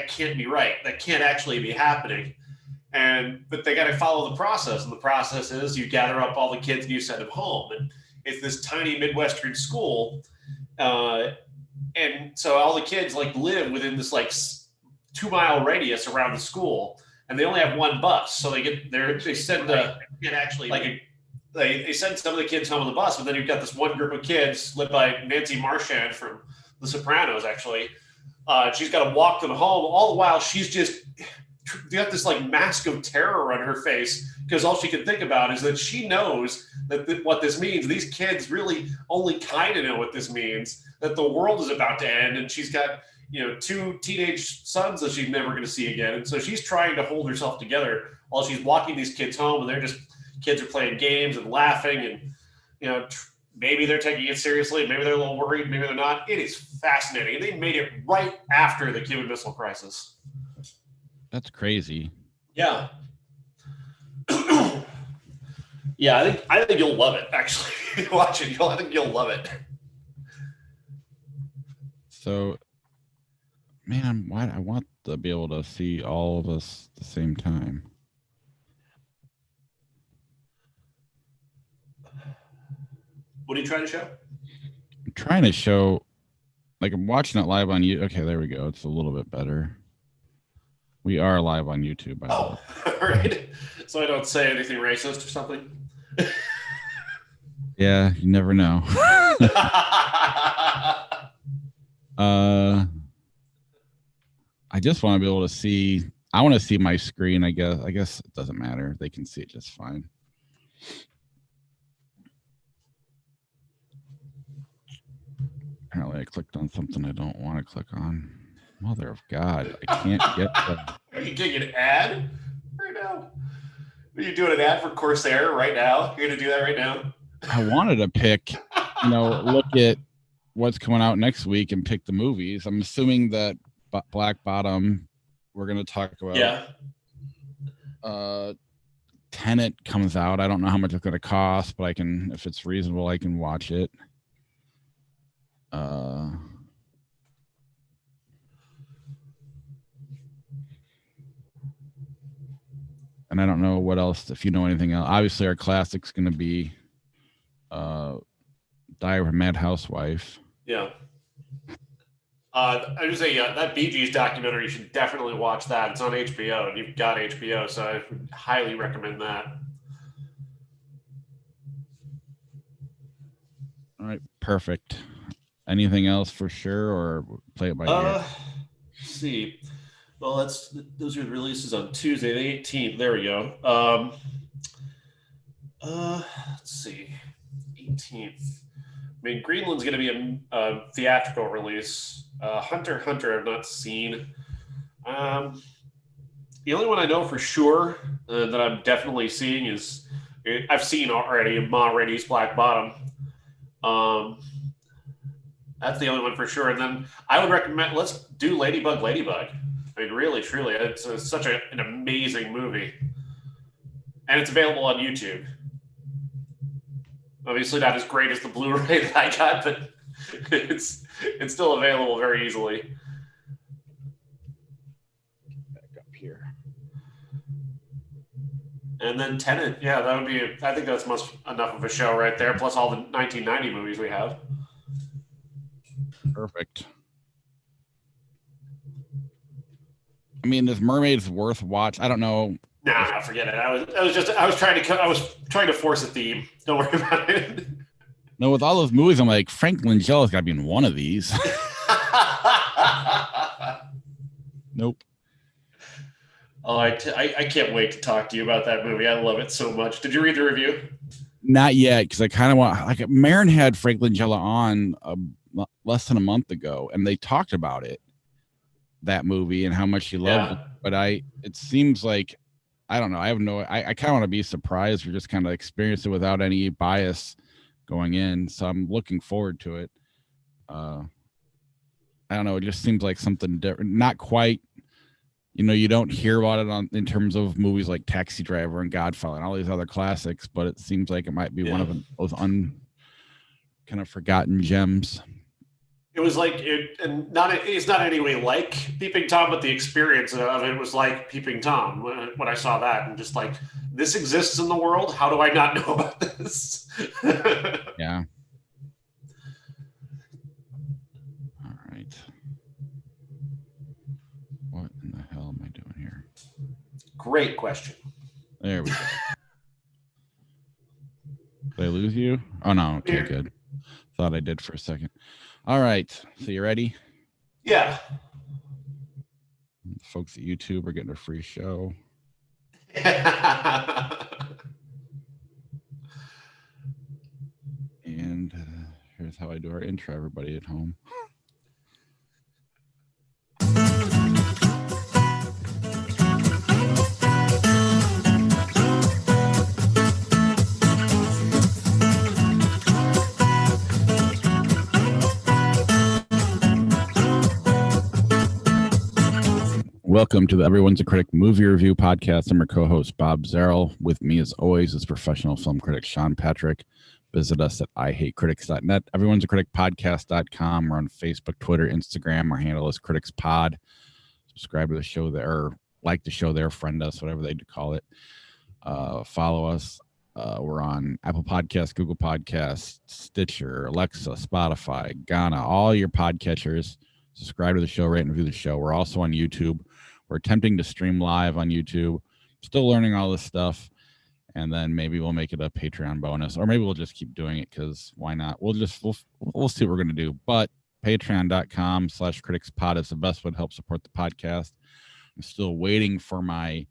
that can't be right. That can't actually be happening. But they got to follow the process, and the process is you gather up all the kids and you send them home. And it's this tiny Midwestern school, and so all the kids like live within this like 2 mile radius around the school, and they only have one bus, so they send they send some of the kids home on the bus, but then you've got this one group of kids led by Nancy Marchand from The Sopranos. Actually, she's got to walk them home. All the while, she's just got this like mask of terror on her face because all she can think about is that she knows that what this means. These kids really only kind of know what this means, that the world is about to end, and she's got 2 teenage sons that she's never going to see again. And so she's trying to hold herself together while she's walking these kids home, and kids are playing games and laughing, and maybe they're taking it seriously, maybe they're a little worried, maybe they're not. It is fascinating, and they made it right after the Cuban Missile Crisis. That's crazy. Yeah. Yeah, I think you'll love it. Actually, watch it. I think you'll love it. So, man, I want to be able to see all of us at the same time. What are you trying to show? I'm trying to show, like, I'm watching it live on YouTube. Okay, there we go. It's a little bit better. We are live on YouTube, by the way. All right. So I don't say anything racist or something. Yeah, you never know. I just want to be able to see. I want to see my screen. I guess it doesn't matter. They can see it just fine. Apparently, I clicked on something I don't want to click on. Mother of God, I can't get the... Are you getting an ad right now? Are you doing an ad for Corsair right now? You're going to do that right now? I wanted to pick, look at what's coming out next week and pick the movies. I'm assuming that Black Bottom, we're going to talk about. Yeah. Tenet comes out. I don't know how much it's going to cost, but if it's reasonable, I can watch it. And I don't know what else, if you know anything else. Obviously, our classic's going to be Diary of a Mad Housewife. Yeah. I would say, that Bee Gees documentary, you should definitely watch that. It's on HBO, and you've got HBO, so I would highly recommend that. All right, perfect. Anything else for sure, or play it by ear? Let's see. Well, those are the releases on Tuesday, the 18th. There we go. Let's see. 18th. I mean, Greenland's going to be a theatrical release. Hunter x Hunter I've not seen. The only one I know for sure that I'm definitely seeing is I've seen already Ma Rainey's Black Bottom. That's the only one for sure. And then I would recommend, let's do Ladybug. I mean, really, truly, it's such an amazing movie. And it's available on YouTube. Obviously not as great as the Blu-ray that I got, but it's still available very easily. Back up here. And then Tenet, yeah, that would be, I think that's enough of a show right there, plus all the 1990 movies we have. Perfect. I mean, is Mermaids worth watch? I don't know. Nah, forget it. I was trying to force a theme. Don't worry about it. No, with all those movies, I'm like, Frank Langella's got to be in one of these. Nope. Oh, I can't wait to talk to you about that movie. I love it so much. Did you read the review? Not yet, because I kind of want, like, Marin had Frank Langella on less than a month ago, and they talked about it, that movie, and how much she loved it. But it seems like, I don't know. I kind of want to be surprised or just kind of experience it without any bias going in. So I'm looking forward to it. I don't know. It just seems like something different. Not quite, you don't hear about it in terms of movies like Taxi Driver and Godfather and all these other classics, but it seems like it might be one of those kind of forgotten gems. It was like it's not in any way like Peeping Tom, but the experience of it was like Peeping Tom when I saw that, and just like, this exists in the world. How do I not know about this? Yeah. All right. What in the hell am I doing here? Great question. There we go. Did I lose you? Oh no. Okay, good. Thought I did for a second. All right. So you ready? Yeah. Folks at YouTube are getting a free show. And here's how I do our intro, everybody at home. Welcome to the Everyone's a Critic movie review podcast. I'm your co-host, Bob Zarrell. With me, as always, is professional film critic Sean Patrick. Visit us at IHateCritics.net, Everyone's a Critic podcast.com. We're on Facebook, Twitter, Instagram. Our handle is CriticsPod. Subscribe to the show there, or like the show there, friend us, whatever they call it. Follow us. We're on Apple Podcasts, Google Podcasts, Stitcher, Alexa, Spotify, Ghana, all your podcatchers. Subscribe to the show, rate and review the show. We're also on YouTube. We're attempting to stream live on YouTube. Still learning all this stuff. And then maybe we'll make it a Patreon bonus, or maybe we'll just keep doing it because why not? We'll see what we're going to do. But patreon.com/criticspod is the best way to help support the podcast. I'm still waiting for my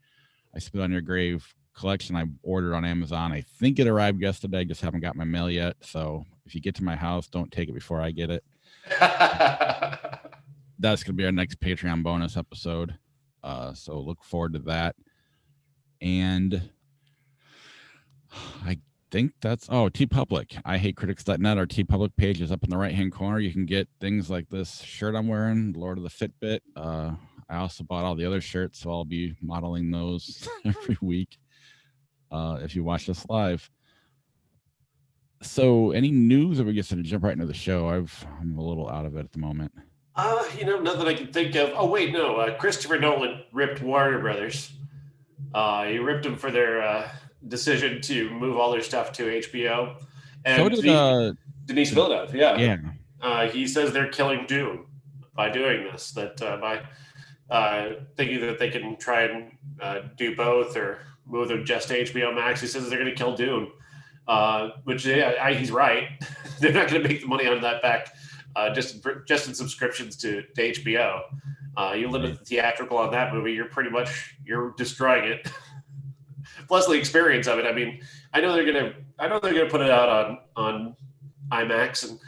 I Spit on Your Grave collection I ordered on Amazon. I think it arrived yesterday. I just haven't got my mail yet. So if you get to my house, don't take it before I get it. That's going to be our next Patreon bonus episode. So look forward to that. And I think that's TeePublic. IHateCritics.net. Our TeePublic page is up in the right-hand corner. You can get things like this shirt I'm wearing, Lord of the Fitbit. I also bought all the other shirts, so I'll be modeling those every week if you watch us live. So any news, or we get to jump right into the show? I'm a little out of it at the moment. Nothing I can think of. Oh, wait, no. Christopher Nolan ripped Warner Brothers. He ripped them for their decision to move all their stuff to HBO. And so did Denis Villeneuve, yeah. Yeah. He says they're killing Dune by doing this, that by thinking that they can try and do both or move them just to HBO Max. He says they're going to kill Dune, which he's right. They're not going to make the money on that back just in subscriptions to HBO. You limit the theatrical on that movie, you're destroying it. Plus the experience of it. I mean, I know they're gonna put it out on IMAX, and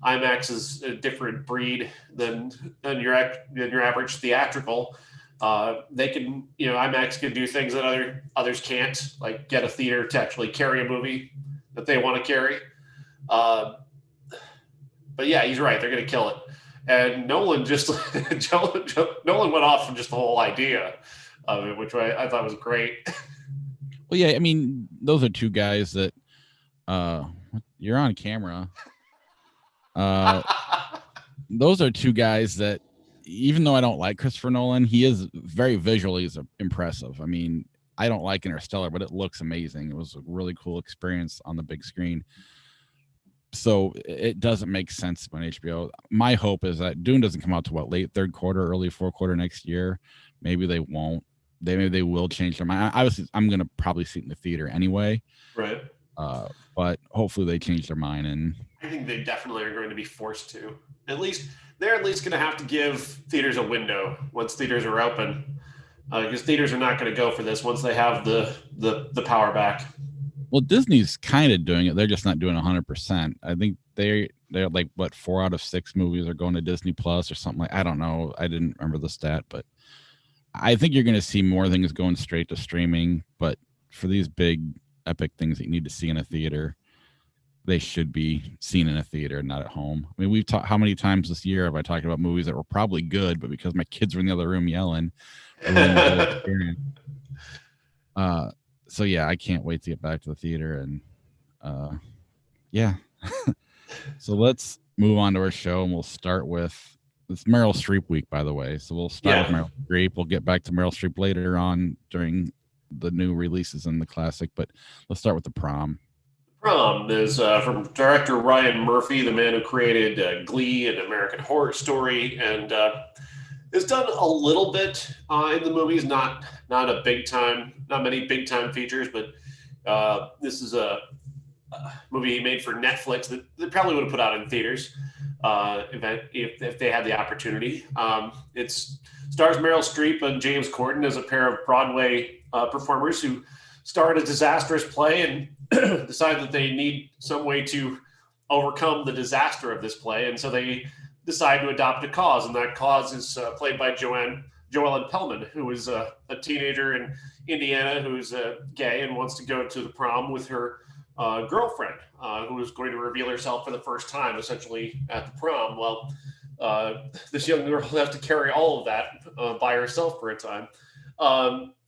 IMAX is a different breed than your average theatrical. They can, IMAX can do things that others can't, like get a theater to actually carry a movie that they want to carry. But yeah, he's right. They're going to kill it. And Nolan Nolan went off from just the whole idea of it, which I thought was great. Well, yeah, I mean, those are two guys that you're on camera. Those are two guys that, even though I don't like Christopher Nolan, he is very visually impressive. I mean, I don't like Interstellar, but it looks amazing. It was a really cool experience on the big screen. So it doesn't make sense on HBO. My hope is that Dune doesn't come out to late third quarter, early fourth quarter next year. Maybe they won't. Maybe they will change their mind. Obviously, I'm going to probably see it in the theater anyway. Right. But hopefully they change their mind. And I think they definitely are going to be forced to. They're at least going to have to give theaters a window once theaters are open, because theaters are not going to go for this once they have the power back. Well, Disney's kind of doing it. They're just not doing 100%. I think they're like, 4 out of 6 movies are going to Disney Plus or something like. I don't know. I didn't remember the stat, but I think you're going to see more things going straight to streaming. But for these big epic things that you need to see in a theater, they should be seen in a theater, not at home. I mean, we've talked, how many times this year have I talked about movies that were probably good, but because my kids were in the other room yelling, so yeah, I can't wait to get back to the theater. And yeah. So let's move on to our show, and we'll start with it's Meryl Streep week, by the way. So we'll start with Meryl Streep. We'll get back to Meryl Streep later on during the new releases in the classic, but let's start with the Prom. Prom is from director Ryan Murphy, the man who created Glee and American Horror Story, and has done a little bit in the movies. Not a big time, not many big time features, but this is a movie he made for Netflix that they probably would have put out in theaters if they had the opportunity. It stars Meryl Streep and James Corden as a pair of Broadway performers who star in a disastrous play and decide that they need some way to overcome the disaster of this play. And so they decide to adopt a cause, and that cause is played by Joellen Pellman, who is a teenager in Indiana who's gay and wants to go to the prom with her girlfriend, who is going to reveal herself for the first time, essentially, at the prom. Well, this young girl has to carry all of that by herself for a time.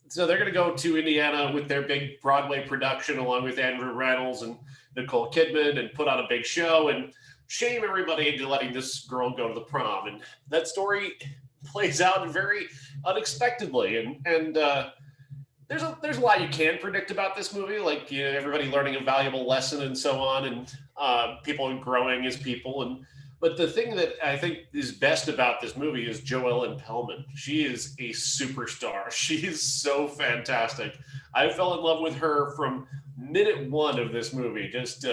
So they're going to go to Indiana with their big Broadway production, along with Andrew Reynolds and Nicole Kidman, and put on a big show and shame everybody into letting this girl go to the prom. And that story plays out very unexpectedly. And there's a lot you can predict about this movie, like, you know, everybody learning a valuable lesson and so on, and people growing as people. But the thing that I think is best about this movie is Joellen Pellman. She is a superstar. She is so fantastic. I fell in love with her from minute one of this movie. Just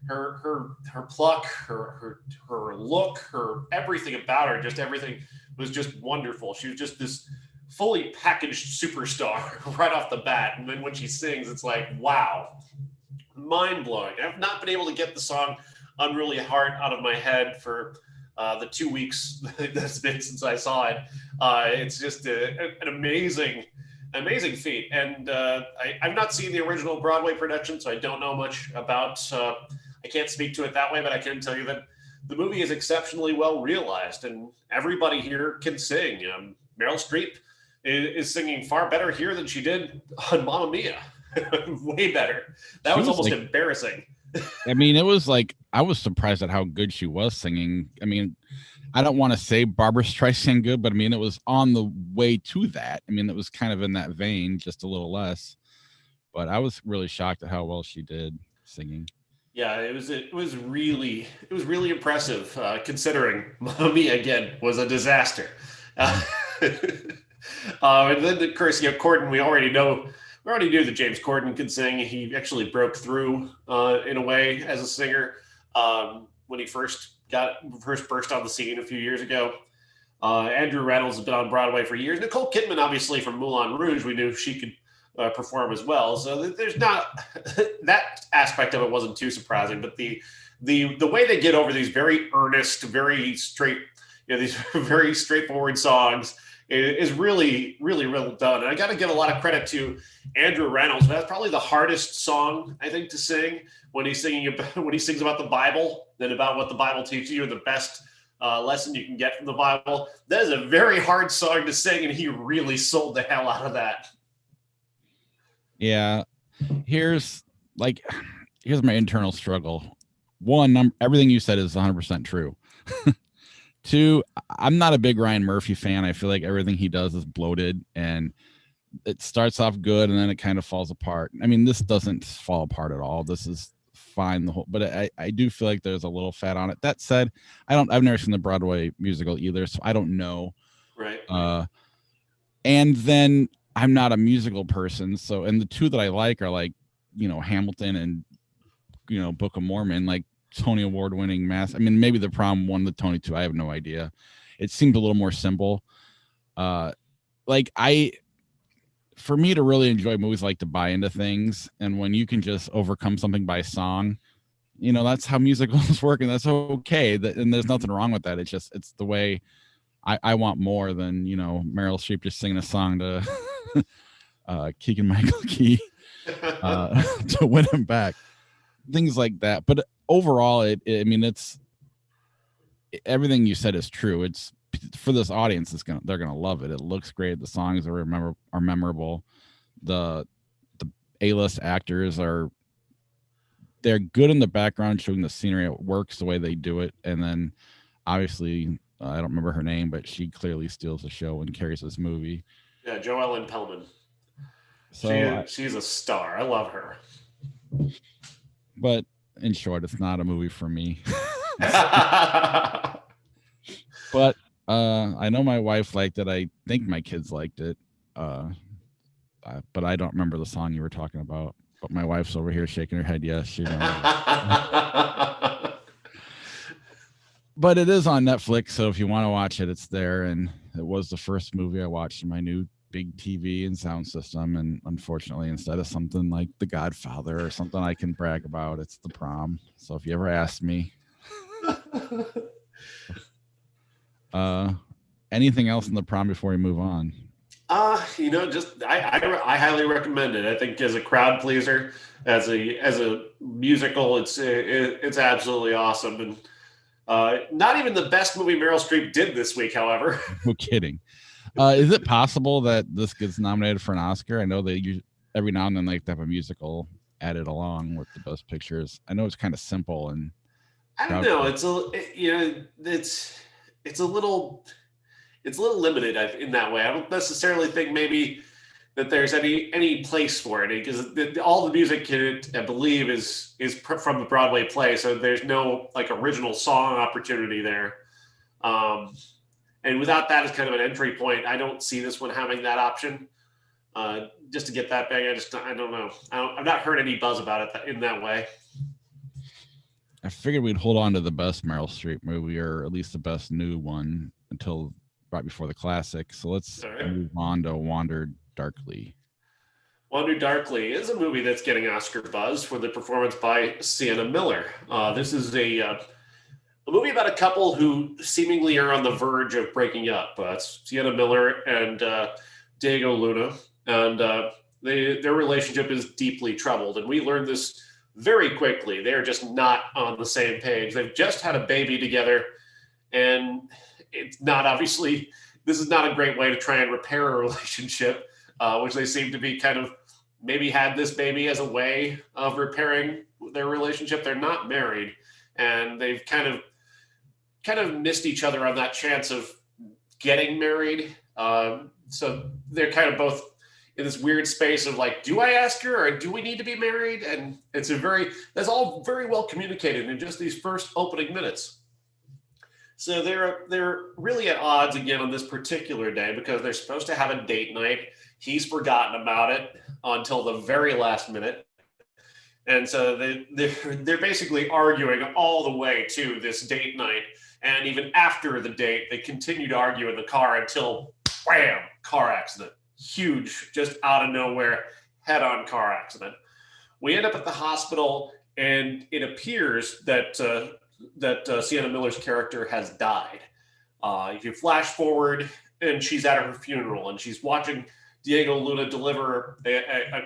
her pluck, her look, her everything about her, just everything was just wonderful. She was just this fully packaged superstar right off the bat. And then when she sings, it's like, wow, mind blowing. I've not been able to get the song Unruly Heart out of my head for the 2 weeks that's been since I saw it. It's just an amazing feat. And I've not seen the original Broadway production, so I don't know much about, I can't speak to it that way, but I can tell you that the movie is exceptionally well realized, and everybody here can sing. Meryl Streep is singing far better here than she did on Mamma Mia. Way better. That was almost like, embarrassing. I mean, it was like, I was surprised at how good she was singing. I mean, I don't want to say Barbra Streisand good, but I mean, it was on the way to that. I mean, it was kind of in that vein, just a little less. But I was really shocked at how well she did singing. Yeah, it was really impressive, considering Mamma Mia again was a disaster. And then, of course, you know, Corden, we already knew that James Corden could sing. He actually broke through in a way as a singer when he first burst on the scene a few years ago. Andrew Reynolds has been on Broadway for years. Nicole Kidman, obviously from Moulin Rouge, we knew she could perform as well. So there's not that aspect of it wasn't too surprising. But the way they get over these very earnest, very straight, you know, these very straightforward songs is really, really well done. And I got to give a lot of credit to Andrew Reynolds. That's probably the hardest song, I think, to sing when he's singing when he sings about the Bible and about what the Bible teaches you, and the best lesson you can get from the Bible. That is a very hard song to sing, and he really sold the hell out of that. Yeah, here's my internal struggle. One, everything you said is 100% true. Two, I'm not a big Ryan Murphy fan. I feel like everything he does is bloated, and it starts off good and then it kind of falls apart. I mean, this doesn't fall apart at all. This is fine. But I do feel like there's a little fat on it. That said, I've never seen the Broadway musical either, so I don't know. Right. And then I'm not a musical person. So, and the two that I like are like, you know, Hamilton and, you know, Book of Mormon, like Tony Award winning mass. I mean, maybe the Prom won the Tony too. I have no idea. It seemed a little more simple. For me to really enjoy movies, I like to buy into things. And when you can just overcome something by song, you know, that's how musicals work, and that's okay. And there's nothing wrong with that. It's the way I want more than, you know, Meryl Streep just singing a song to Keegan-Michael Key to win him back. Things like that. But overall, it's everything you said is true. It's for this audience, they're gonna love it. It looks great. The songs are memorable. The A-list actors are they're good in the background showing the scenery. It works the way they do it. And then obviously, I don't remember her name, but she clearly steals the show and carries this movie. Yeah, Joellen Pellman. So she's a star. I love her. But in short, it's not a movie for me. But I know my wife liked it. I think my kids liked it. But I don't remember the song you were talking about. But my wife's over here shaking her head. Yes, she knows. But it is on Netflix, so if you want to watch it, it's there. And it was the first movie I watched in my new big TV and sound system. And unfortunately, instead of something like The Godfather or something I can brag about, it's The Prom. So if you ever ask me, anything else in The Prom before we move on? Just I highly recommend it. I think as a crowd pleaser, as a musical, it's absolutely awesome. And not even the best movie Meryl Streep did this week, however. No kidding. Is it possible that this gets nominated for an Oscar? I know they every now and then like to have a musical added along with the best pictures. I know it's kind of simple and I don't know. It's a little limited in that way. I don't necessarily think maybe that there's any place for it because all the music in it, I believe, is from the Broadway play, so there's no like original song opportunity there. And without that as kind of an entry point, I don't see this one having that option. Just to get that big, I don't know. I've not heard any buzz about it in that way. I figured we'd hold on to the best Meryl Streep movie, or at least the best new one, until right before the classic. So let's move on to Wander Darkly. Wander Darkly is a movie that's getting Oscar buzz for the performance by Sienna Miller. This is a movie about a couple who seemingly are on the verge of breaking up. It's Sienna Miller and Diego Luna, and their relationship is deeply troubled. And we learned this very quickly. They're just not on the same page. They've just had a baby together, and it's not obviously, this is not a great way to try and repair a relationship, which they seem to be kind of maybe had this baby as a way of repairing their relationship. They're not married, and they've kind of missed each other on that chance of getting married. So they're kind of both in this weird space of like, do I ask her or do we need to be married? And that's all very well communicated in just these first opening minutes. So they're really at odds again on this particular day because they're supposed to have a date night. He's forgotten about it until the very last minute. And so they're basically arguing all the way to this date night. And even after the date, they continue to argue in the car until, wham, car accident. Huge, just out of nowhere, head-on car accident. We end up at the hospital, and it appears that Sienna Miller's character has died. If you flash forward, and she's at her funeral, and she's watching Diego Luna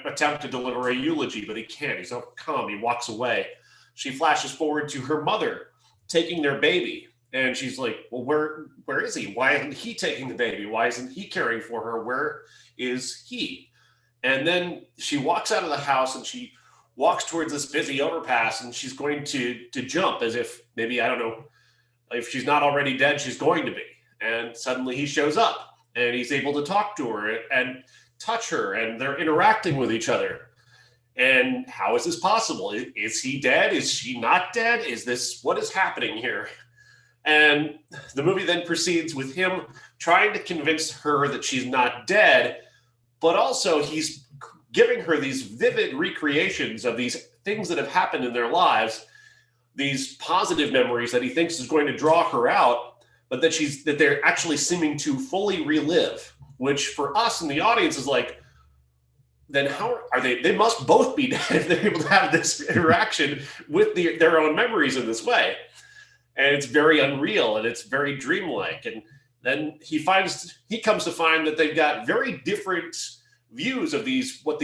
attempt to deliver a eulogy, but he can't. He's overcome. He walks away. She flashes forward to her mother taking their baby. And she's like, well, where is he? Why isn't he taking the baby? Why isn't he caring for her? Where is he? And then she walks out of the house and she walks towards this busy overpass and she's going to jump as if maybe, I don't know, if she's not already dead, she's going to be. And suddenly he shows up and he's able to talk to her and touch her and they're interacting with each other. And how is this possible? Is he dead? Is she not dead? What is happening here? And the movie then proceeds with him trying to convince her that she's not dead, but also he's giving her these vivid recreations of these things that have happened in their lives, these positive memories that he thinks is going to draw her out, but that they're actually seeming to fully relive, which for us in the audience is like, then how are they? They must both be dead if they're able to have this interaction with their own memories in this way. And it's very unreal and it's very dreamlike. And then he comes to find that they've got very different views of what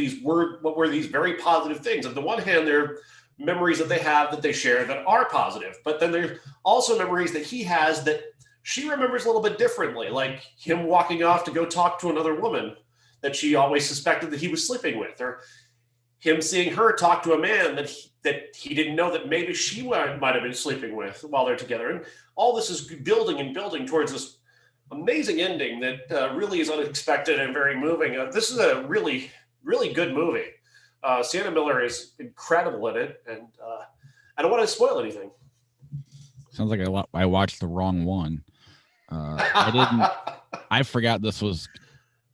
were these very positive things. On the one hand, they're memories that they have that they share that are positive, but then there's also memories that he has that she remembers a little bit differently, like him walking off to go talk to another woman that she always suspected that he was sleeping with. him seeing her talk to a man that he didn't know that maybe she might have been sleeping with while they're together. And all this is building and building towards this amazing ending that really is unexpected and very moving. This is a really, really good movie. Sienna Miller is incredible in it, and I don't want to spoil anything. Sounds like I watched the wrong one. I forgot this was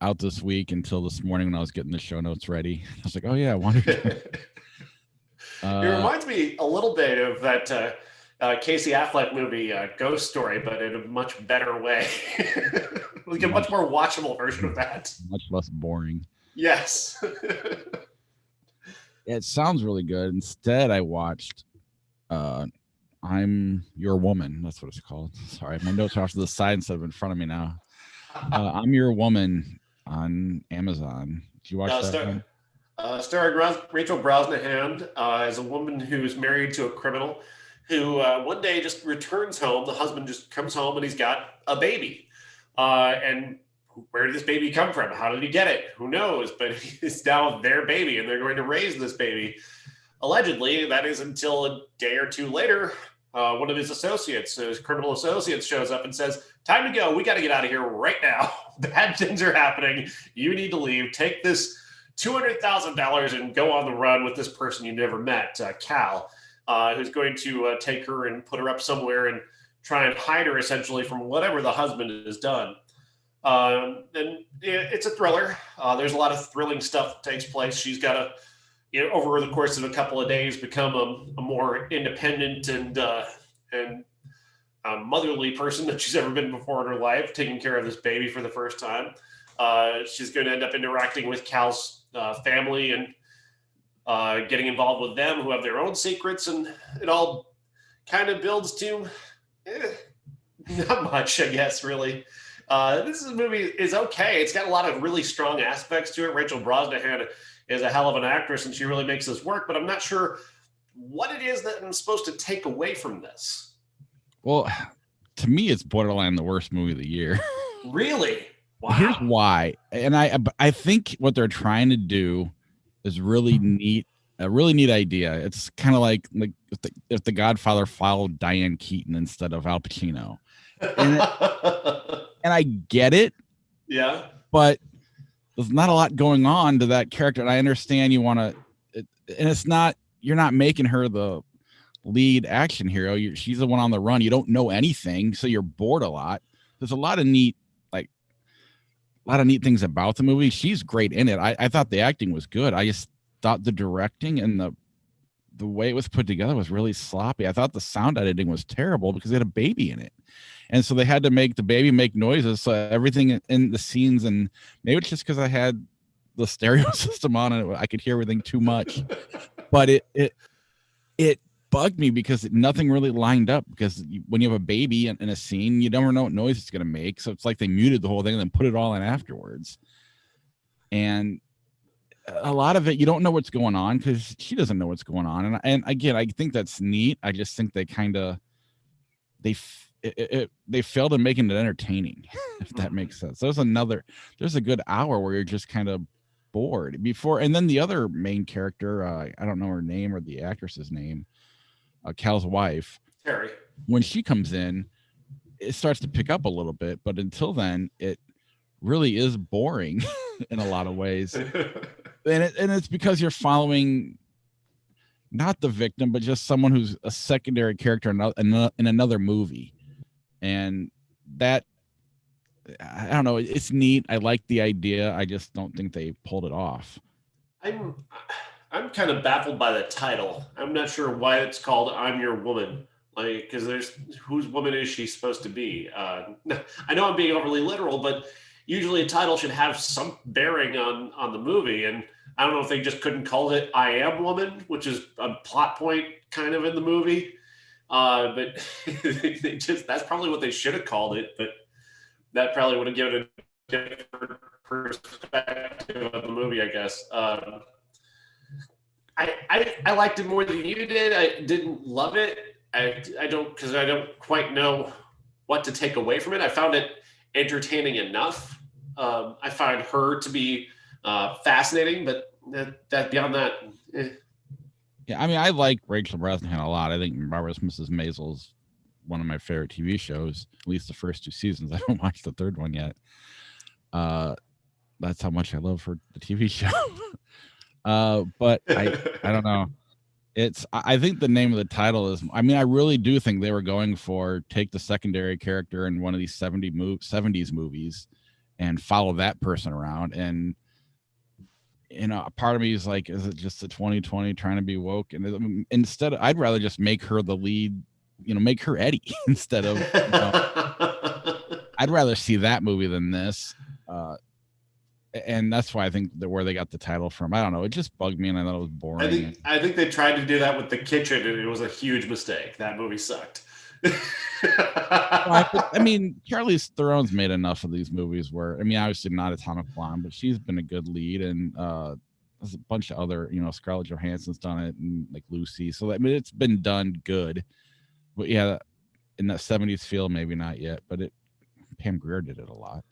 out this week until this morning when I was getting the show notes ready. I was like, oh yeah, I wanted to. It reminds me a little bit of that Casey Affleck movie, Ghost Story, but in a much better way. Like a much more watchable version of that. Much less boring. Yes. It sounds really good. Instead, I watched I'm Your Woman. That's what it's called. Sorry, my notes are off to the side instead of in front of me now. I'm Your Woman on Amazon. Did you watch that? Starring Rachel Brosnahan as a woman who's married to a criminal who one day just returns home. The husband just comes home and he's got a baby. And where did this baby come from? How did he get it? Who knows? But it's now their baby and they're going to raise this baby. Allegedly, that is until a day or two later, one of his associates, his criminal associates, shows up and says, time to go. We got to get out of here right now. Bad things are happening. You need to leave. Take this $200,000 and go on the run with this person you never met, Cal, who's going to take her and put her up somewhere and try and hide her essentially from whatever the husband has done. And it's a thriller. There's a lot of thrilling stuff that takes place. She's got to, over the course of a couple of days, become a more independent and motherly person than she's ever been before in her life, taking care of this baby for the first time. She's going to end up interacting with Cal's family and getting involved with them who have their own secrets, and it all kind of builds to not much, I guess, really. This movie is okay. It's got a lot of really strong aspects to it. Rachel Brosnahan is a hell of an actress, and she really makes this work, but I'm not sure what it is that I'm supposed to take away from this. Well, to me, it's borderline the worst movie of the year. Really? Wow. Here's why. And I think what they're trying to do is really neat, a really neat idea. It's kind of like if the Godfather followed Diane Keaton instead of Al Pacino. And I get it. Yeah. But there's not a lot going on to that character. And I understand you want to, and it's not, you're not making her the lead action hero. She's the one on the run. You don't know anything. So you're bored a lot. There's a lot of neat things about the movie. She's great in it. I thought the acting was good. I just thought the directing and the way it was put together was really sloppy. I thought the sound editing was terrible because they had a baby in it. And so they had to make the baby make noises. So everything in the scenes, and maybe it's just because I had the stereo system on and I could hear everything too much, but it bugged me because nothing really lined up, because when you have a baby in a scene, you never know what noise it's going to make. So it's like they muted the whole thing and then put it all in afterwards. And a lot of it, you don't know what's going on because she doesn't know what's going on. And again, I think that's neat. I just think they kind of, they failed in making it entertaining, if that makes sense. There's a good hour where you're just kind of bored before. And then the other main character, I don't know her name or the actress's name, Cal's wife, Terry, when she comes in, it starts to pick up a little bit, but until then it really is boring in a lot of ways. And it's because you're following not the victim, but just someone who's a secondary character in another movie. And that, I don't know, it's neat. I like the idea. I just don't think they pulled it off. I'm kind of baffled by the title. I'm not sure why it's called I'm Your Woman. Like, because whose woman is she supposed to be? I know I'm being overly literal, but usually a title should have some bearing on the movie. And I don't know if they just couldn't call it I Am Woman, which is a plot point kind of in the movie. But that's probably what they should have called it. But that probably would have given a different perspective of the movie, I guess. I liked it more than you did. I didn't love it. I don't quite know what to take away from it. I found it entertaining enough. I find her to be fascinating, but that beyond that. Yeah, I mean, I like Rachel Brosnahan a lot. I think Marvelous Mrs. Maisel's one of my favorite TV shows, at least the first 2 seasons. I haven't watched the third one yet. That's how much I love her, the TV show. But I don't know. I think the name of the title is, I mean, I really do think they were going for take the secondary character in one of these 70s movies and follow that person around. And, you know, a part of me is like, is it just the 2020 trying to be woke? And instead, I'd rather just make her the lead, you know, make her Eddie instead of, you know, I'd rather see that movie than this. And that's why I think that where they got the title from, I don't know. It just bugged me, and I thought it was boring. I think they tried to do that with The Kitchen, and it was a huge mistake. That movie sucked. I mean, Charlize Theron's made enough of these movies where, I mean, obviously not Atomic Blonde, but she's been a good lead, and there's a bunch of other, you know, Scarlett Johansson's done it, and like Lucy. So I mean, it's been done good. But yeah, in that 70s feel, maybe not yet, but Pam Grier did it a lot.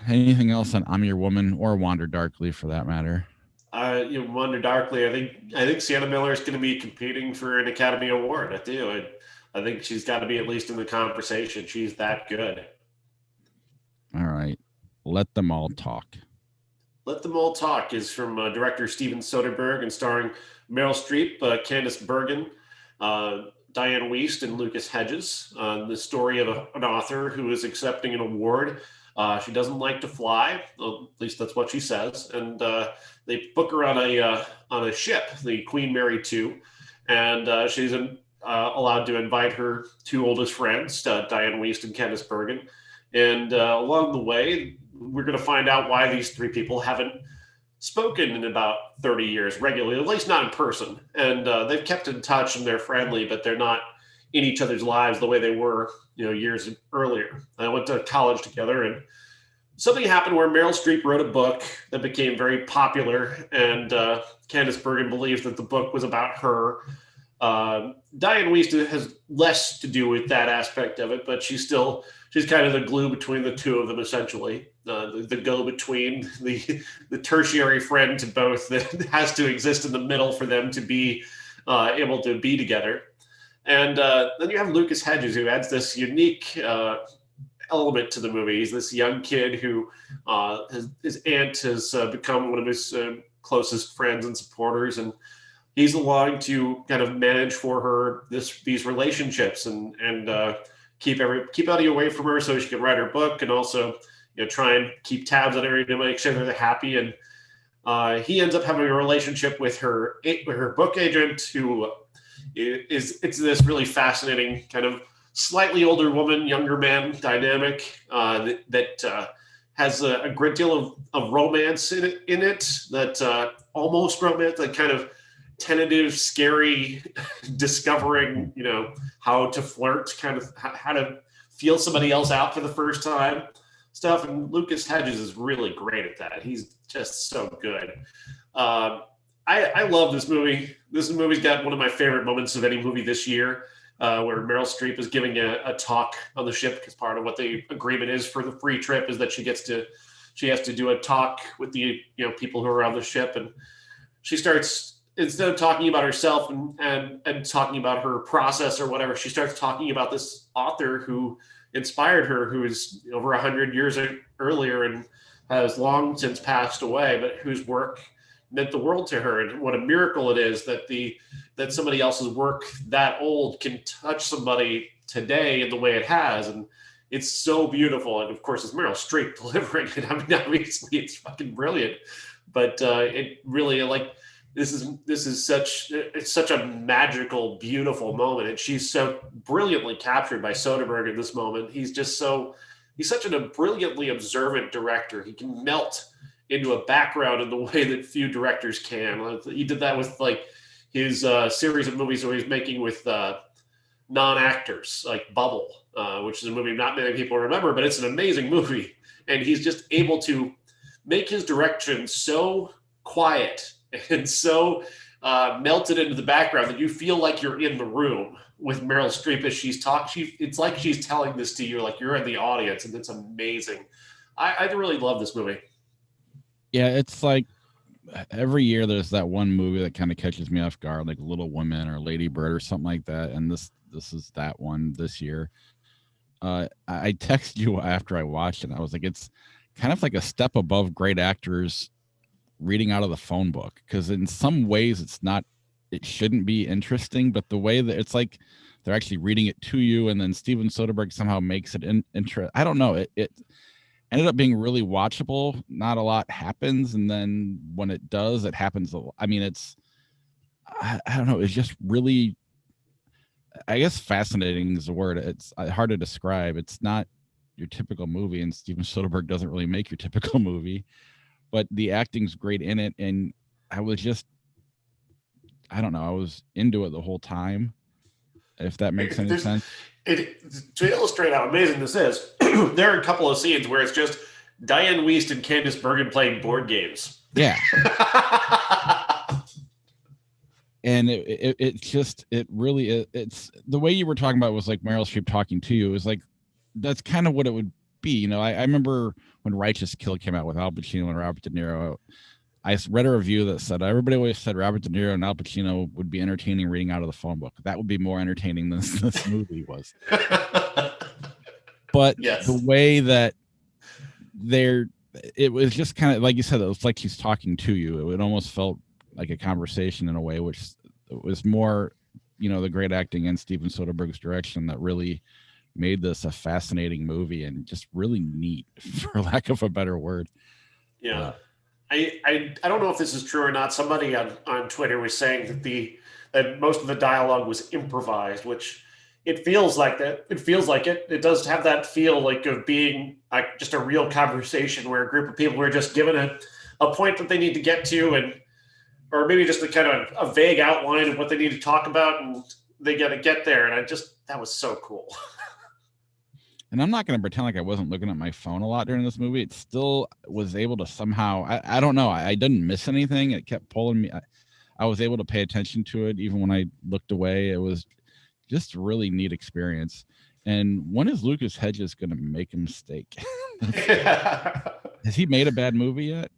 Anything else on I'm Your Woman or Wander Darkly for that matter? You know, Wander Darkly. I think Sienna Miller is going to be competing for an Academy Award. I do. I think she's got to be at least in the conversation. She's that good. All right, Let Them All Talk. Let Them All Talk is from director Steven Soderbergh and starring Meryl Streep, Candice Bergen, Diane Wiest, and Lucas Hedges. The story of an author who is accepting an award. She doesn't like to fly, well, at least that's what she says. And they book her on a ship, the Queen Mary 2, and she's allowed to invite her 2 oldest friends, Diane Wiest and Candice Bergen. And along the way, we're going to find out why these 3 people haven't spoken in about 30 years regularly, at least not in person. And they've kept in touch and they're friendly, but they're not in each other's lives the way they were, you know, years earlier. I went to college together, and something happened where Meryl Streep wrote a book that became very popular, and Candice Bergen believes that the book was about her. Diane Wiest has less to do with that aspect of it, but she's kind of the glue between the 2 of them, essentially. The go-between, the tertiary friend to both that has to exist in the middle for them to be able to be together. And then you have Lucas Hedges, who adds this unique element to the movie. He's this young kid who his aunt has become one of his closest friends and supporters, and he's along to kind of manage for her these relationships and keep Eddie away from her so she can write her book, and also, you know, try and keep tabs on her to make sure they're happy. And he ends up having a relationship with her book agent, who it's this really fascinating kind of slightly older woman, younger man dynamic that has a great deal of romance in it that almost romance, that kind of tentative, scary, discovering, you know, how to flirt, kind of how to feel somebody else out for the first time stuff. And Lucas Hedges is really great at that. He's just so good. I love this movie. This movie's got one of my favorite moments of any movie this year, where Meryl Streep is giving a talk on the ship, because part of what the agreement is for the free trip is that she has to do a talk with the, you know, people who are on the ship. And she starts, instead of talking about herself and talking about her process or whatever, she starts talking about this author who inspired her, who is over 100 years earlier and has long since passed away, but whose work meant the world to her, and what a miracle it is that somebody else's work that old can touch somebody today in the way it has. And it's so beautiful. And of course, it's Meryl Streep delivering it. I mean, obviously it's fucking brilliant, but it really, like, this is such a magical, beautiful moment. And she's so brilliantly captured by Soderbergh in this moment. He's such a brilliantly observant director. He can melt into a background in the way that few directors can. He did that with like his series of movies that he's making with non-actors, like Bubble, which is a movie not many people remember, but it's an amazing movie. And he's just able to make his direction so quiet and so melted into the background that you feel like you're in the room with Meryl Streep as she's talking. It's like she's telling this to you, like you're in the audience, and it's amazing. I really love this movie. Yeah, it's like every year there's that one movie that kind of catches me off guard, like Little Women or Lady Bird or something like that. And this is that one this year. I texted you after I watched it. I was like, it's kind of like a step above great actors reading out of the phone book, because in some ways it shouldn't be interesting, but the way that it's like they're actually reading it to you, and then Steven Soderbergh somehow makes it interesting. I don't know. It ended up being really watchable. Not a lot happens, and then when it does, it happens a lot. I mean, I don't know. It's just really, I guess, fascinating is the word. It's hard to describe. It's not your typical movie, and Steven Soderbergh doesn't really make your typical movie, but the acting's great in it. And I was into it the whole time, if that makes any sense. To illustrate how amazing this is, there are a couple of scenes where it's just Diane Wiest and Candice Bergen playing board games. Yeah. And it really it's the way you were talking about was like Meryl Streep talking to you. It was like, that's kind of what it would be. You know, I remember when Righteous Kill came out with Al Pacino and Robert De Niro. I read a review that said everybody always said Robert De Niro and Al Pacino would be entertaining reading out of the phone book. That would be more entertaining than this movie was. But yes, the way that it was just kind of like you said, it was like he's talking to you. It almost felt like a conversation in a way, which was more, the great acting and Steven Soderbergh's direction that really made this a fascinating movie and just really neat, for lack of a better word. Yeah. I don't know if this is true or not. Somebody on Twitter was saying that most of the dialogue was improvised, which it feels like that. It feels like it. It does have that feel like of being like just a real conversation where a group of people are just given a point that they need to get to, or maybe just a kind of a vague outline of what they need to talk about, and they got to get there. And that was so cool. And I'm not going to pretend like I wasn't looking at my phone a lot during this movie. It still was able to somehow, I don't know. I didn't miss anything. It kept pulling me. I was able to pay attention to it even when I looked away. It was just a really neat experience. And when is Lucas Hedges going to make a mistake? Has he made a bad movie yet?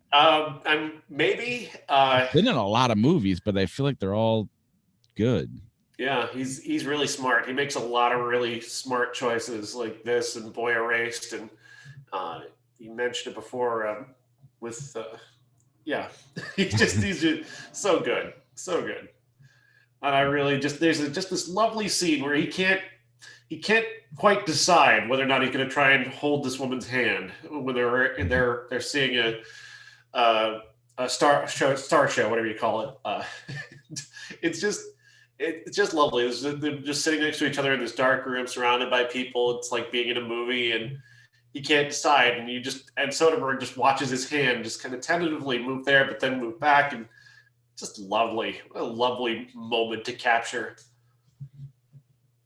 Maybe. Been in a lot of movies, but I feel like they're all good. Yeah, he's really smart. He makes a lot of really smart choices like this and Boy Erased, and you mentioned it before with he's just so good, so good. And I really there's just this lovely scene where he can't quite decide whether or not he's going to try and hold this woman's hand when they're seeing a star show, whatever you call it. It's just lovely. They're just sitting next to each other in this dark room, surrounded by people. It's like being in a movie, and he can't decide. And and Soderbergh just watches his hand just kind of tentatively move there, but then move back, and just lovely, a lovely moment to capture.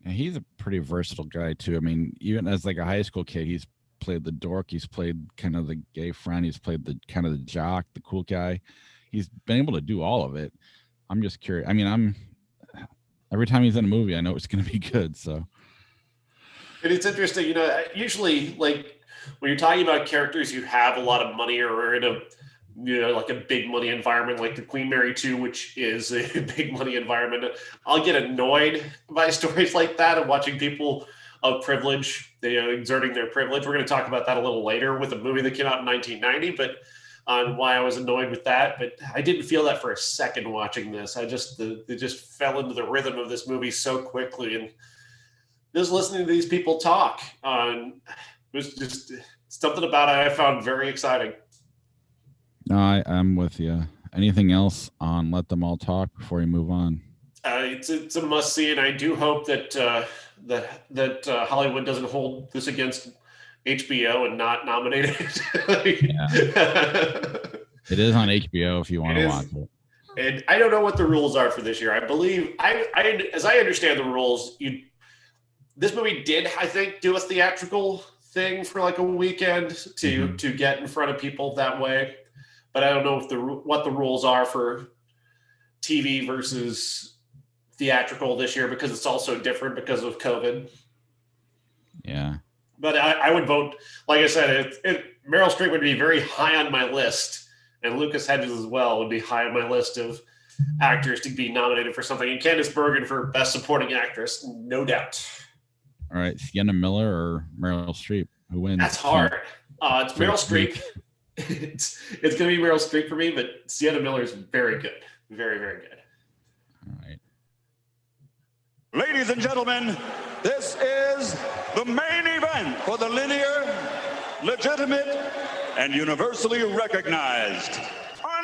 And he's a pretty versatile guy too. I mean, even as like a high school kid, he's played the dork. He's played kind of the gay friend. He's played the kind of the jock, the cool guy. He's been able to do all of it. I'm just curious. I mean, every time he's in a movie, I know it's going to be good. So, and it's interesting, usually like when you're talking about characters who have a lot of money or are in a, like a big money environment, like the Queen Mary 2, which is a big money environment, I'll get annoyed by stories like that of watching people of privilege, exerting their privilege. We're going to talk about that a little later with a movie that came out in 1990, but on why I was annoyed with that, but I didn't feel that for a second watching this. It just fell into the rhythm of this movie so quickly, and just listening to these people talk it was just something about it I found very exciting. No, I'm with you. Anything else on Let Them All Talk before we move on? It's a must see, and I do hope that Hollywood doesn't hold this against HBO and not nominate it. It is on HBO if you want to watch it. And I don't know what the rules are for this year. I believe, as I understand the rules, this movie did, I think, do a theatrical thing for like a weekend to get in front of people that way. But I don't know what the rules are for TV versus theatrical this year, because it's also different because of COVID. Yeah. But I would vote, like I said, Meryl Streep would be very high on my list, and Lucas Hedges as well would be high on my list of actors to be nominated for something. And Candice Bergen for Best Supporting Actress, no doubt. All right, Sienna Miller or Meryl Streep? Who wins? That's hard. It's Meryl Streep. It's going to be Meryl Streep for me, but Sienna Miller is very good. Very, very good. All right. Ladies and gentlemen, this is the main event for the linear, legitimate, and universally recognized,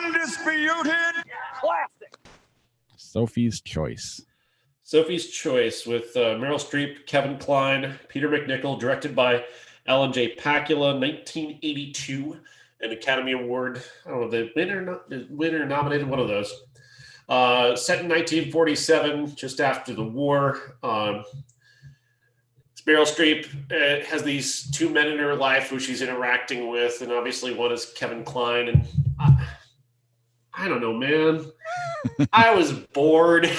undisputed classic. Sophie's Choice. Sophie's Choice with Meryl Streep, Kevin Kline, Peter MacNicol, directed by Alan J. Pakula, 1982, an Academy Award. I don't know, the winner nominated, one of those. Set in 1947, just after the war. Meryl Streep has these two men in her life who she's interacting with, and obviously one is Kevin Kline. And I don't know, man. I was bored.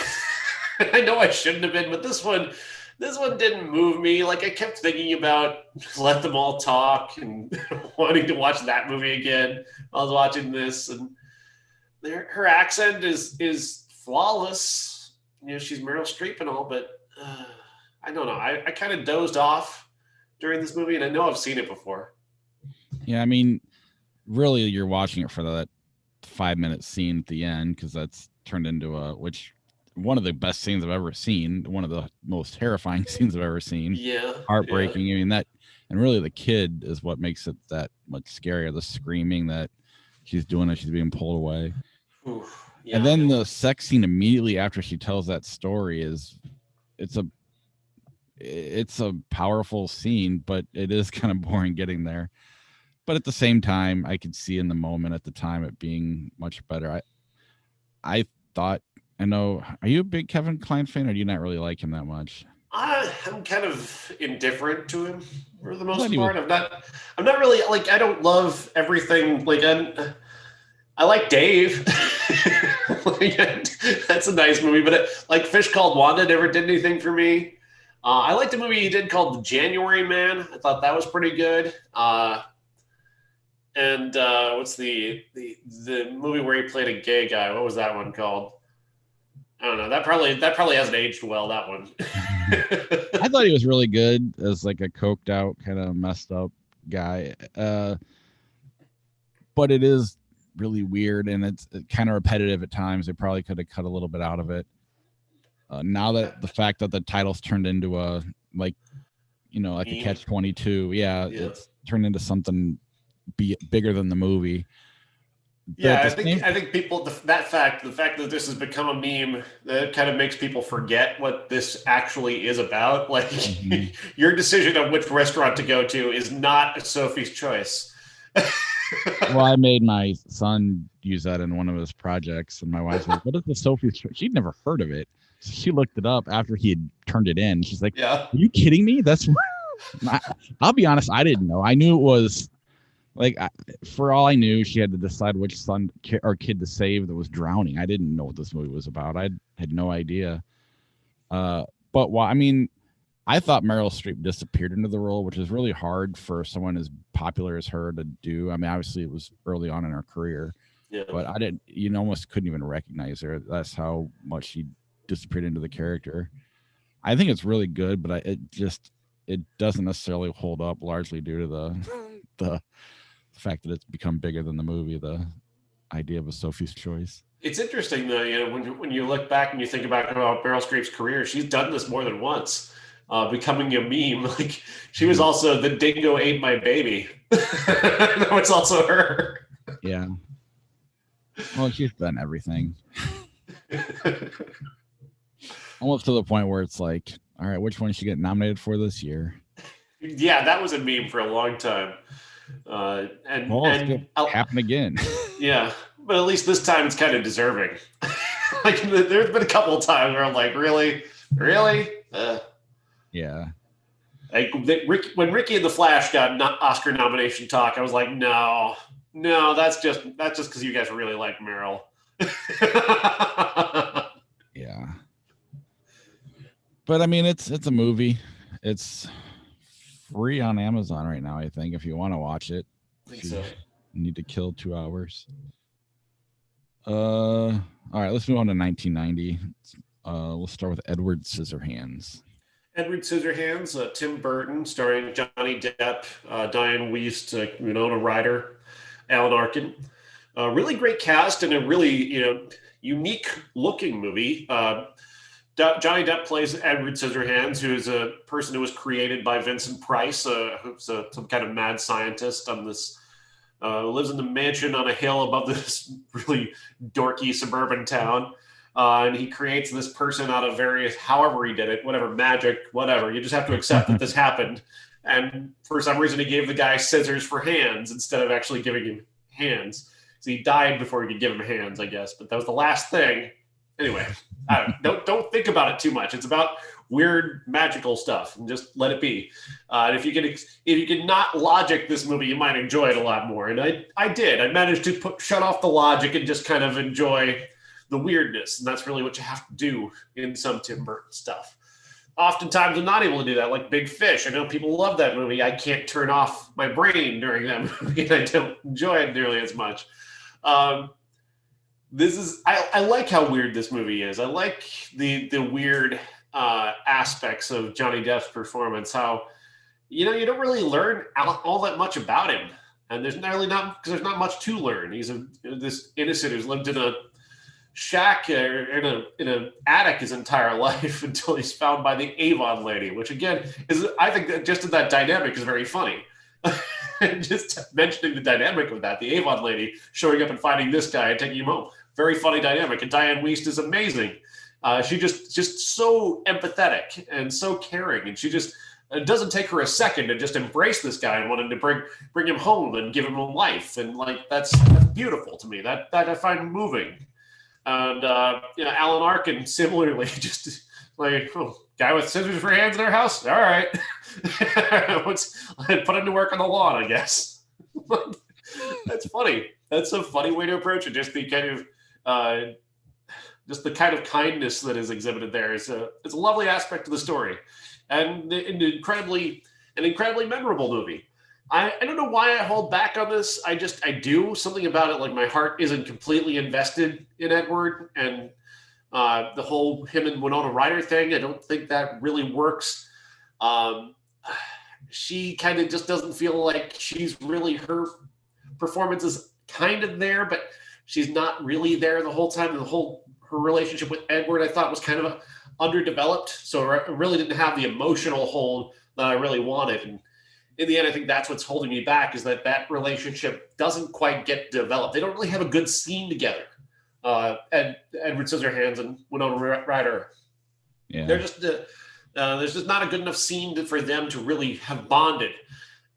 I know I shouldn't have been, but this one didn't move me. Like, I kept thinking about Let Them All Talk and wanting to watch that movie again. I was watching this, and her accent is flawless. You know, she's Meryl Streep and all, but I don't know. I kind of dozed off during this movie, and I know I've seen it before. Yeah, I mean, really, you're watching it for that 5-minute scene at the end, because that's turned into one of the best scenes I've ever seen. One of the most terrifying scenes I've ever seen. Yeah. Heartbreaking. Yeah. I mean, and really the kid is what makes it that much scarier. The screaming that she's doing as she's being pulled away. Oof, yeah. And then the sex scene immediately after she tells that story it's a powerful scene, but it is kind of boring getting there. But at the same time, I could see in the moment at the time it being much better. I thought, I know, are you a big Kevin Kline fan, or do you not really like him that much? I'm kind of indifferent to him for the most part. I'm not really, like, I don't love everything. Like, I like Dave. That's a nice movie, but like Fish Called Wanda never did anything for me. I liked the movie he did called The January Man. I thought that was pretty good. And what's the movie where he played a gay guy? What was that one called? I don't know. That probably hasn't aged well, that one. I thought he was really good as like a coked out, kind of messed up guy. But it is really weird, and it's kind of repetitive at times. They probably could have cut a little bit out of it. Now that the fact that the title's turned into a a catch-22, it's turned into something bigger than the movie. Yeah, I think people, the fact that this has become a meme, that kind of makes people forget what this actually is about. Like, your decision on which restaurant to go to is not Sophie's Choice. Well, I made my son use that in one of his projects, and my wife's like, "What is the Sophie's Choice?" She'd never heard of it. So she looked it up after he had turned it in. She's like, "Yeah, are you kidding me? That's." I'll be honest, I didn't know. I knew it was like, for all I knew, she had to decide which son or kid to save that was drowning. I didn't know what this movie was about. I had no idea. But I mean, I thought Meryl Streep disappeared into the role, which is really hard for someone as popular as her to do. I mean, obviously it was early on in her career, but you almost couldn't even recognize her. That's how much she disappeared into the character. I think it's really good, but it doesn't necessarily hold up, largely due to the fact that it's become bigger than the movie, the idea of a Sophie's Choice. It's interesting though, when you look back and you think about Meryl Streep's career, she's done this more than once, becoming a meme. Like, she was also The Dingo Ate My Baby. No, it's also her. Yeah. Well, she's done everything. Almost to the point where it's like, all right, which one should she get nominated for this year? Yeah, that was a meme for a long time. It's happen again. Yeah, but at least this time it's kind of deserving. Like, there's been a couple of times where I'm like, really? Yeah. Like, when Ricky and the Flash got Oscar nomination talk, I was like, no, that's just because you guys really like Meryl. Yeah. But I mean, it's a movie. It's free on Amazon right now, I think, if you want to watch it. I think so. Need to kill 2 hours. All right, let's move on to 1990. We'll start with Edward Scissorhands. Edward Scissorhands, Tim Burton, starring Johnny Depp, Diane Wiest, Winona Ryder, Alan Arkin. Really great cast and a really unique looking movie. Johnny Depp plays Edward Scissorhands, who is a person who was created by Vincent Price, who's some kind of mad scientist on this. Lives in the mansion on a hill above this really dorky suburban town. And he creates this person out of various, however he did it, whatever, magic, whatever. You just have to accept that this happened. And for some reason, he gave the guy scissors for hands instead of actually giving him hands. So he died before he could give him hands, I guess. But that was the last thing. Anyway, don't think about it too much. It's about weird magical stuff, and just let it be. And if you can not logic this movie, you might enjoy it a lot more. And I did. I managed to shut off the logic and just kind of enjoy the weirdness, and that's really what you have to do in some Tim Burton stuff. Oftentimes, I'm not able to do that, like Big Fish. I know people love that movie. I can't turn off my brain during that movie, and I don't enjoy it nearly as much. I like how weird this movie is. I like the weird aspects of Johnny Depp's performance. How you don't really learn all that much about him, and there's not much to learn. He's this innocent who's lived in a shack in an attic his entire life until he's found by the Avon lady, which again I think that just that dynamic is very funny. Just mentioning the dynamic of that, the Avon lady showing up and finding this guy and taking him home. Very funny dynamic. And Diane Wiest is amazing. She just so empathetic and so caring. And she just, it doesn't take her a second to just embrace this guy and wanting to bring him home and give him a life. And like, that's beautiful to me. That I find moving. And, Alan Arkin, similarly, just like, guy with scissors for hands in our house. All right. Put him to work on the lawn, I guess. That's funny. That's a funny way to approach it. Just the kind of, just the kind of kindness that is exhibited there is it's a lovely aspect of the story, and an incredibly memorable movie. I don't know why I hold back on this. I do something about it. Like my heart isn't completely invested in Edward, and the whole him and Winona Ryder thing. I don't think that really works. She kind of just doesn't feel like she's really, her performance is kind of there, but she's not really there the whole time. And her relationship with Edward, I thought, was kind of underdeveloped. So it really didn't have the emotional hold that I really wanted. And in the end, I think that's what's holding me back, is that relationship doesn't quite get developed. They don't really have a good scene together. Edward Scissorhands and Winona Ryder. Yeah. They're just there's just not a good enough scene for them to really have bonded.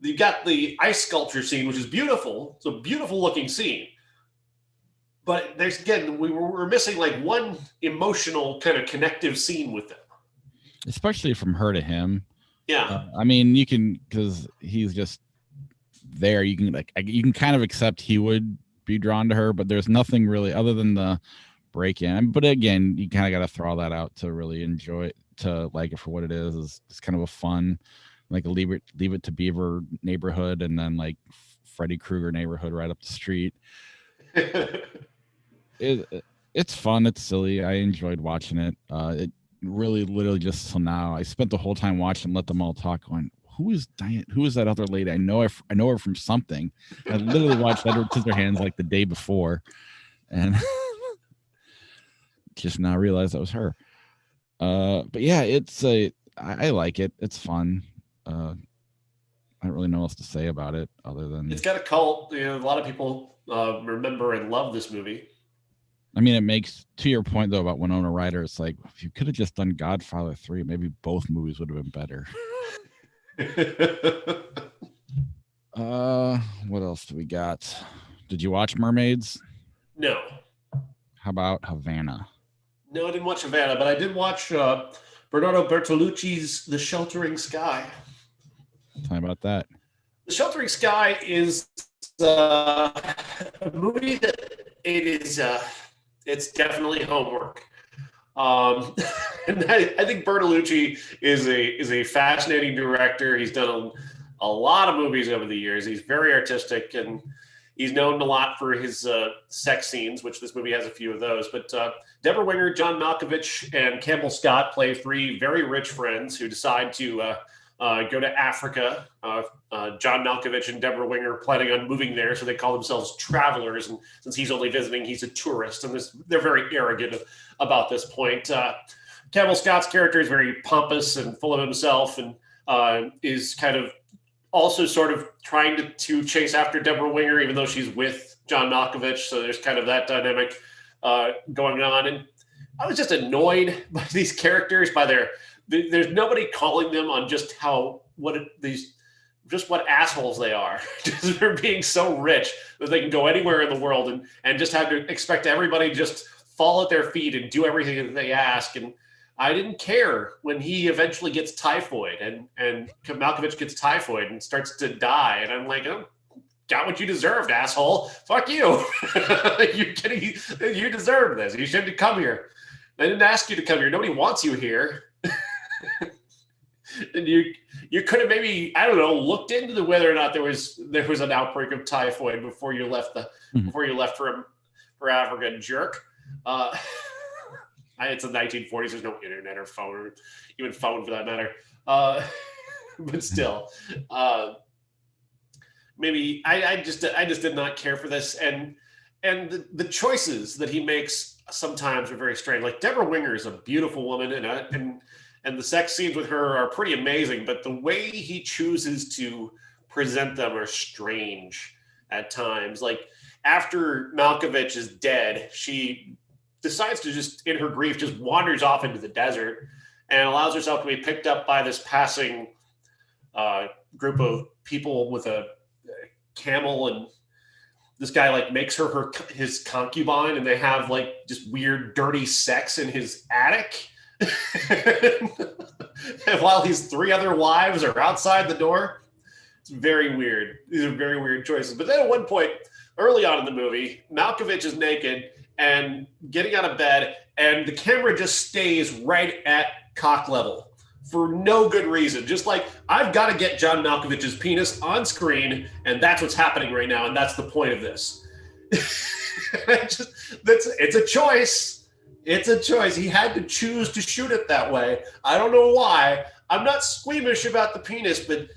You've got the ice sculpture scene, which is beautiful. It's a beautiful looking scene. But we're missing like one emotional kind of connective scene with them. Especially from her to him. Yeah. I mean, you can, because he's just there. You can kind of accept he would be drawn to her, but there's nothing really other than the break in. But again, you kind of got to throw that out to really enjoy it, to like it for what it is. It's kind of a fun, like a leave it to Beaver neighborhood, and then like Freddy Krueger neighborhood right up the street. It's fun. It's silly. I enjoyed watching it. It really, literally, just till now, I spent the whole time watching, let them all talk, going, who is Diane? Who is that other lady? I know her from something. I literally watched Edward Scissorhands like the day before, and just now realized that was her. But yeah, I like it. It's fun. I don't really know what else to say about it other than it's got a cult. A lot of people remember and love this movie. I mean, it makes, to your point though about Winona Ryder, it's like, if you could have just done Godfather 3, maybe both movies would have been better. What else do we got? Did you watch Mermaids? No. How about Havana? No, I didn't watch Havana, but I did watch Bernardo Bertolucci's The Sheltering Sky. Tell me about that. The Sheltering Sky is a movie that it's definitely homework. And I think Bertolucci is a fascinating director. He's done a lot of movies over the years. He's very artistic, and he's known a lot for his sex scenes, which this movie has a few of those. But Deborah Winger, John Malkovich, and Campbell Scott play three very rich friends who decide to go to Africa. John Malkovich and Deborah Winger planning on moving there, so they call themselves travelers. And since he's only visiting, he's a tourist, and they're very arrogant about this point. Campbell Scott's character is very pompous and full of himself, and is kind of also sort of trying to chase after Deborah Winger, even though she's with John Malkovich. So there's kind of that dynamic going on. And I was just annoyed by these characters, there's nobody calling them on just what assholes they are. Just for being so rich that they can go anywhere in the world and just have to expect everybody to just fall at their feet and do everything that they ask. And I didn't care when he eventually gets typhoid and Malkovich gets typhoid and starts to die. And I'm like, oh, got what you deserved, asshole. Fuck you. You deserve this. You shouldn't have come here. I didn't ask you to come here. Nobody wants you here. And you could have maybe, I don't know, looked into whether or not there was an outbreak of typhoid before you left for Africa, jerk. It's the 1940s. There's no internet or phone, or even phone for that matter. But still, maybe I just did not care for this, and the choices that he makes sometimes are very strange. Like Deborah Winger is a beautiful woman, and the sex scenes with her are pretty amazing, but the way he chooses to present them are strange at times. Like after Malkovich is dead, she decides to just, in her grief, just wanders off into the desert and allows herself to be picked up by this passing group of people with a camel, and this guy like makes her his concubine, and they have like just weird dirty sex in his attic. And while his three other wives are outside the door. It's very weird. These are very weird choices. But then at one point early on in the movie, Malkovich is naked and getting out of bed, and the camera just stays right at cock level for no good reason. Just like, I've got to get John Malkovich's penis on screen, and that's what's happening right now, and that's the point of this. It's a choice. It's a choice. He had to choose to shoot it that way. I don't know why. I'm not squeamish about the penis, but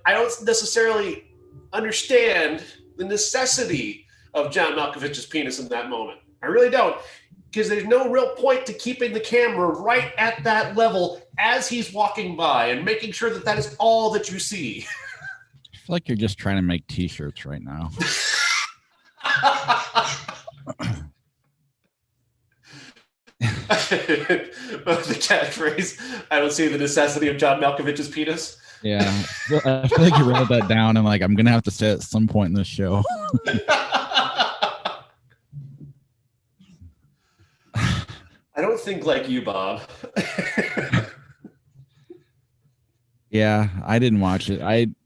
I don't necessarily understand the necessity of John Malkovich's penis in that moment. I really don't, because there's no real point to keeping the camera right at that level as he's walking by and making sure that that is all that you see. I feel like you're just trying to make t-shirts right now. The catchphrase, I don't see the necessity of John Malkovich's penis. Yeah, I feel like you wrote that down, and like, I'm gonna have to say it at some point in this show. I don't think like you, Bob. Yeah, I didn't watch it.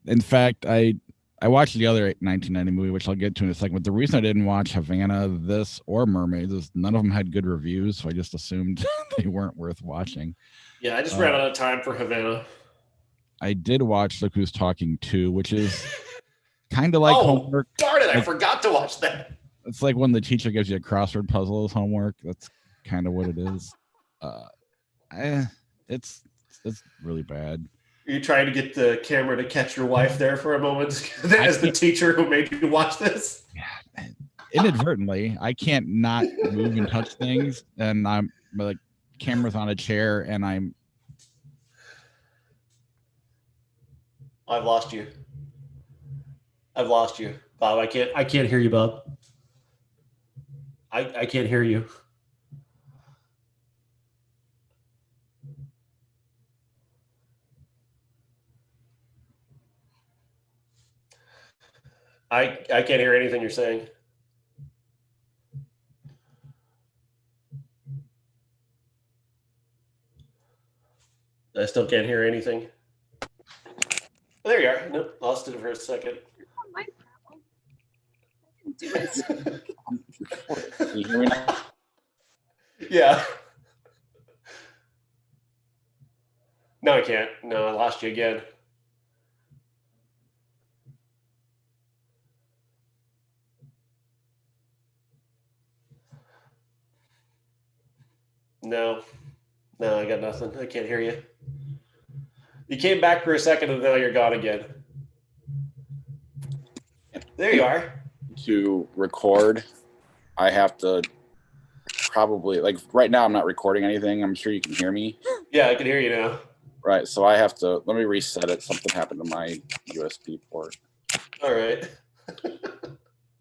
In fact, I watched the other 1990 movie, which I'll get to in a second. But the reason I didn't watch Havana, this, or Mermaids is none of them had good reviews, so I just assumed they weren't worth watching. Yeah, I just ran out of time for Havana. I did watch Look Who's Talking 2, which is kind of like homework. Darn it, I forgot to watch that. It's like when the teacher gives you a crossword puzzle as homework. That's kind of what it is. It's really bad. Are you trying to get the camera to catch your wife there for a moment as the teacher who made you watch this? Yeah, inadvertently. I can't not move and touch things, and I'm like, camera's on a chair, and I've lost you. Bob. I can't hear you, Bob. I can't hear you. I can't hear anything you're saying. I still can't hear anything. Oh, there you are. Nope, lost it for a second. My problem. I didn't do it. You hear me now? Yeah. No, I can't. No, I lost you again. No, I got nothing. I can't hear you. You came back for a second and now you're gone again. There you are. To record, I have to probably, like right now I'm not recording anything. I'm sure you can hear me. Yeah, I can hear you now. Right, so I have to, let me reset it. Something happened to my USB port. All right.